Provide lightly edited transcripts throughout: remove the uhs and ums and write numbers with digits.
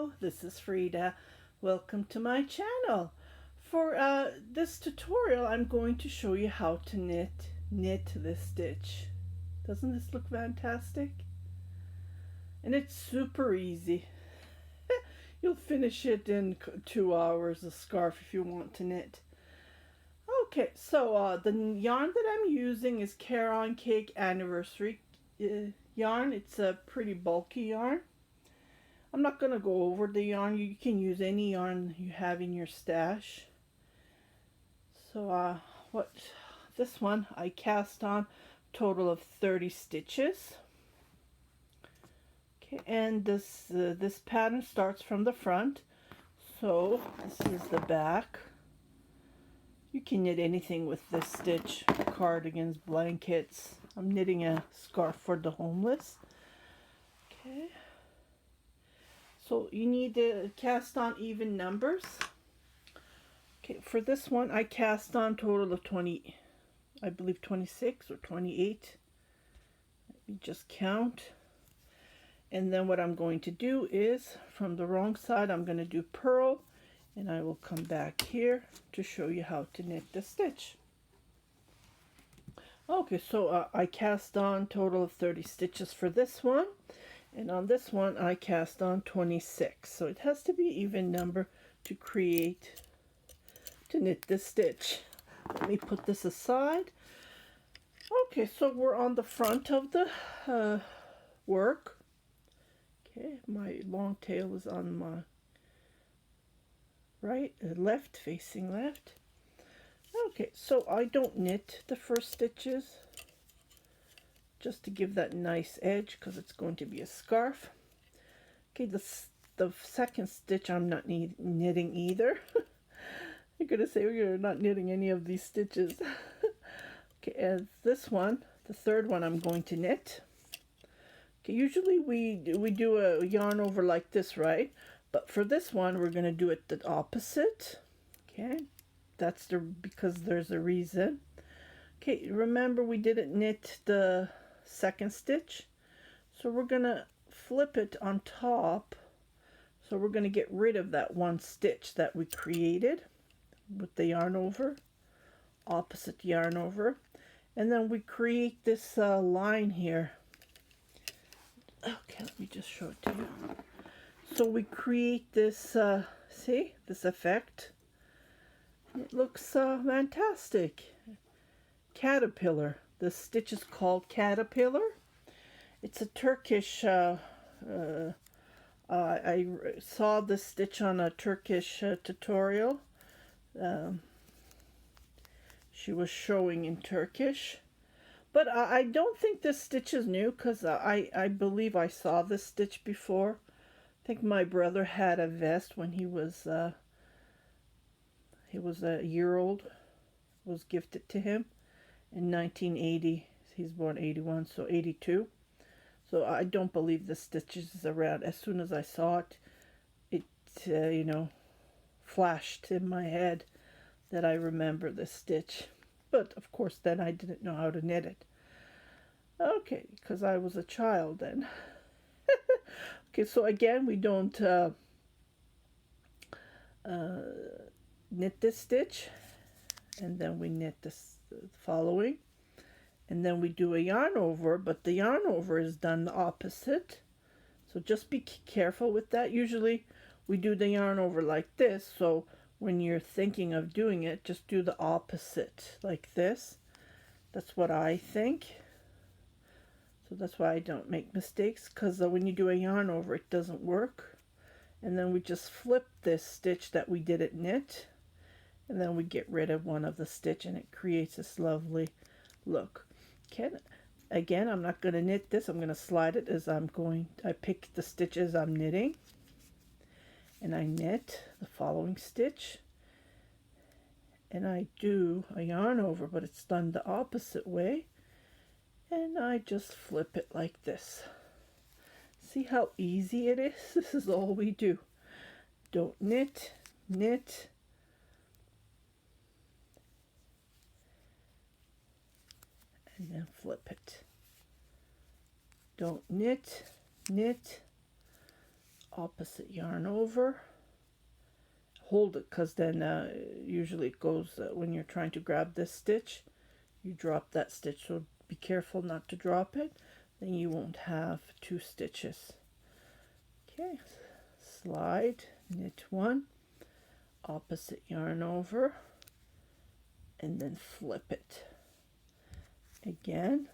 Hello, this is Frida. Welcome to my channel. For this tutorial, I'm going to show you how to knit this stitch. Doesn't this look fantastic? And it's super easy. You'll finish it in 2 hours, a scarf if you want to knit. Okay, so the yarn that I'm using is Caron Cake Anniversary yarn. It's a pretty bulky yarn. I'm not going to go over the yarn. You can use any yarn you have in your stash. So this one I cast on a total of 30 stitches. Okay, and this pattern starts from the front. So this is the back. You can knit anything with this stitch, cardigans, blankets. I'm knitting a scarf for the homeless. Okay. So you need to cast on even numbers. Okay, for this one I cast on total of 20, I believe 26 or 28. Let me just count. And then what I'm going to do is, from the wrong side, I'm going to do purl, and I will come back here to show you how to knit the stitch. Okay, so I cast on total of 30 stitches for this one. And on this one, I cast on 26. So it has to be even number to knit this stitch. Let me put this aside. Okay, so we're on the front of the work. Okay, my long tail is on my left, facing left. Okay, so I don't knit the first stitches, just to give that nice edge because it's going to be a scarf. Okay, the second stitch I'm not knitting either. I'm going to say we're not knitting any of these stitches. Okay, and this one, the third one, I'm going to knit. Okay, usually we do a yarn over like this, right? But for this one, we're going to do it the opposite. Okay, that's because there's a reason. Okay, remember we didn't knit the second stitch, so we're gonna flip it on top. So we're gonna get rid of that one stitch that we created with the yarn over, opposite yarn over, and then we create this line here. Okay, let me just show it to you. So we create this, see, this effect. It looks fantastic. Caterpillar. The stitch is called Caterpillar. It's a Turkish, I saw this stitch on a Turkish tutorial. She was showing in Turkish. But I don't think this stitch is new because I believe I saw this stitch before. I think my brother had a vest when he was a year old. It was gifted to him in 1980. He's born 81, so 82. So I don't believe the stitches is around. As soon as I saw it, it flashed in my head that I remember this stitch. But of course then I didn't know how to knit it. Okay, because I was a child then. Okay, so again we don't knit this stitch, and then we knit this following, and then we do a yarn over, but the yarn over is done the opposite, so just be careful with that. Usually we do the yarn over like this, so when you're thinking of doing it, just do the opposite like this. That's what I think. So that's why I don't make mistakes, because when you do a yarn over, it doesn't work. And then we just flip this stitch that we didn't knit, and then we get rid of one of the stitch, and it creates this lovely look. Okay, again, I'm not going to knit this. I'm going to slide it as I pick the stitches I'm knitting, and I knit the following stitch, and I do a yarn over, but it's done the opposite way, and I just flip it like this. See how easy it is? This is all we do. Don't knit, knit, and then flip it. Don't knit, knit, opposite yarn over, hold it, because then usually it goes when you're trying to grab this stitch, you drop that stitch, so be careful not to drop it, then you won't have two stitches. Okay, slide, knit one, opposite yarn over, and then flip it again.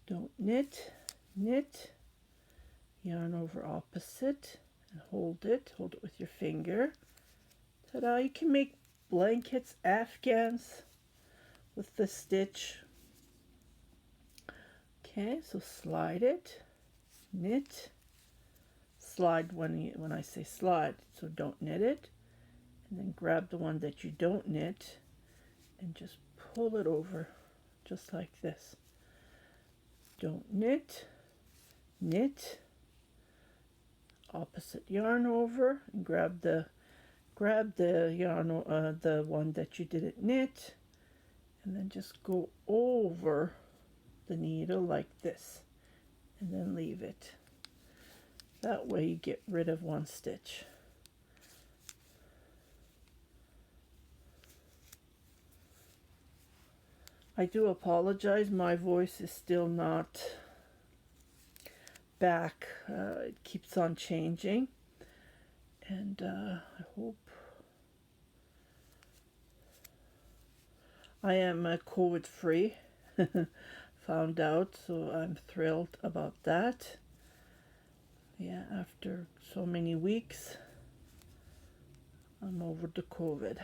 Don't knit, knit, yarn over opposite, and hold it with your finger. Ta-da! You can make blankets, afghans with the stitch. Okay, so slide it, knit, slide when I say slide, so don't knit it, and then grab the one that you don't knit and just pull it over just like this. Don't knit, knit, opposite yarn over, and grab the yarn, the one that you didn't knit, and then just go over the needle like this, and then leave it. That way you get rid of one stitch. I do apologize, my voice is still not back. It keeps on changing, and I hope I am COVID free. Found out, so I'm thrilled about that. Yeah, after so many weeks, I'm over the COVID.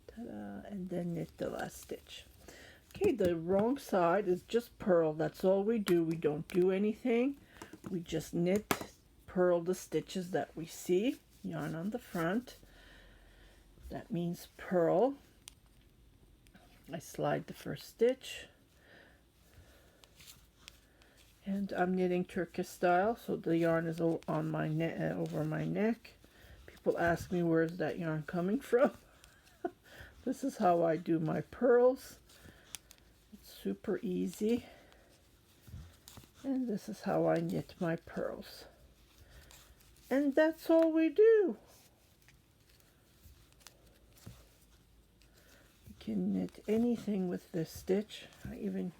Ta-da, and then knit the last stitch. Okay, the wrong side is just purl. That's all we do. We don't do anything. We just knit, purl the stitches that we see. Yarn on the front. That means purl. I slide the first stitch. And I'm knitting Turkish style, so the yarn is on my over my neck. People ask me, where's that yarn coming from? This is how I do my purls. It's super easy. And this is how I knit my purls. And that's all we do. You can knit anything with this stitch. I even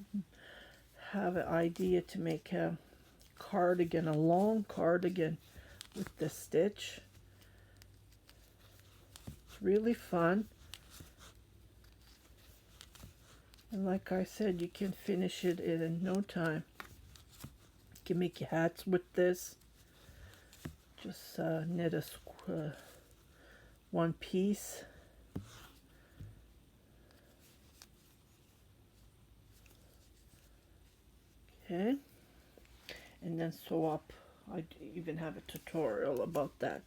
have an idea to make a cardigan, a long cardigan with this stitch. It's really fun. And like I said, you can finish it in no time. You can make your hats with this. Just knit one piece. Okay. And then sew up. I even have a tutorial about that.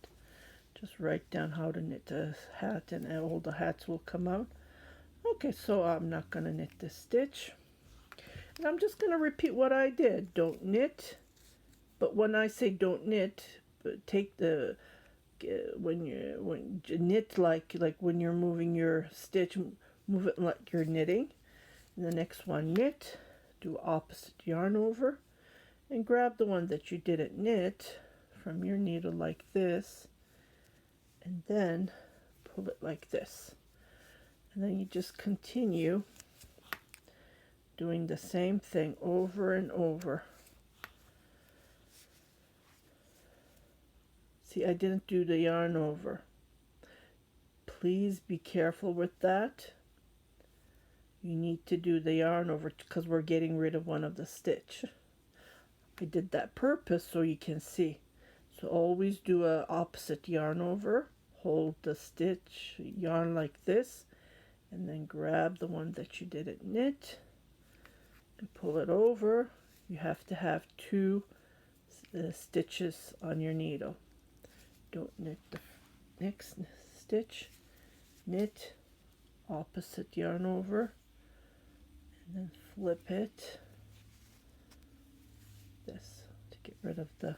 Just write down how to knit a hat, and all the hats will come out. Okay, so I'm not going to knit this stitch. And I'm just going to repeat what I did. Don't knit. But when I say don't knit, take the when you knit like when you're moving your stitch, move it like you're knitting. And the next one, knit, do opposite yarn over, and grab the one that you didn't knit from your needle like this, and then pull it like this. And then you just continue doing the same thing over and over. See, I didn't do the yarn over. Please be careful with that. You need to do the yarn over because we're getting rid of one of the stitch. I did that purpose so you can see. So always do a opposite yarn over. Hold the stitch, yarn like this, and then grab the one that you didn't knit and pull it over. You have to have two stitches on your needle. Don't knit the next stitch, knit, opposite yarn over, and then flip it this to get rid of the,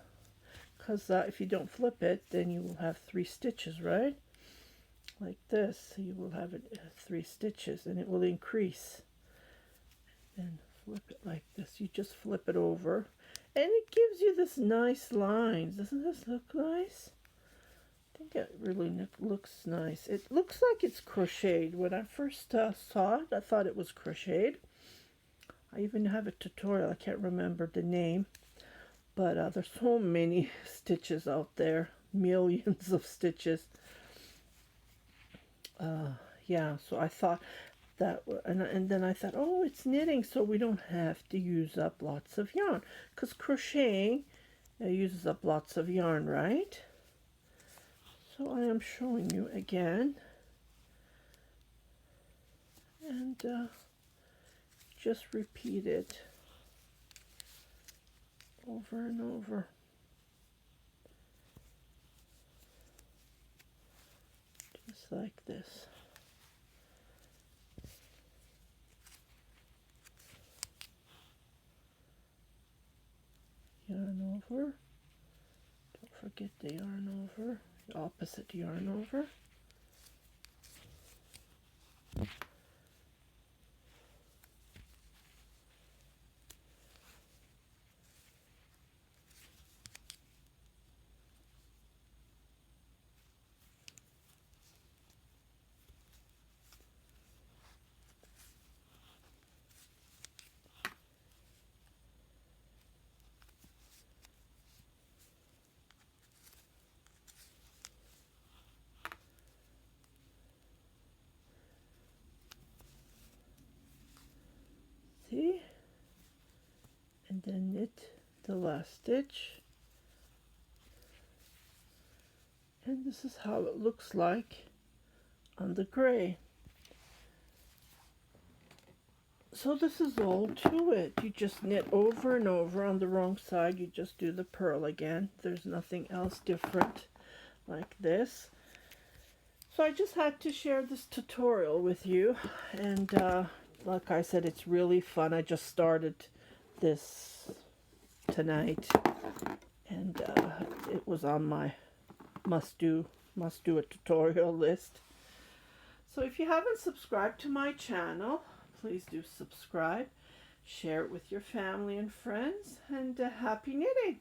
because if you don't flip it, then you will have 3 stitches, right? like this. So you will have it 3 stitches and it will increase. And flip it like this. You just flip it over and it gives you this nice lines. Doesn't this look nice? I think it really looks nice. It looks like it's crocheted. When I first saw it, I thought it was crocheted. I even have a tutorial. I can't remember the name. But there's so many stitches out there. Millions of stitches. Yeah, so I thought that, and then I thought, oh, it's knitting, so we don't have to use up lots of yarn. Because crocheting uses up lots of yarn, right? So I am showing you again. And just repeat it over and over. Just like this. Yarn over. Don't forget the yarn over. The opposite yarn over. See? And then knit the last stitch. And this is how it looks like on the gray. So this is all to it. You just knit over and over. On the wrong side, you just do the purl again. There's nothing else different like this. So I just had to share this tutorial with you. And like I said, it's really fun. I just started this tonight. And it was on my must do a tutorial list. So if you haven't subscribed to my channel, please do subscribe, share it with your family and friends, and happy knitting!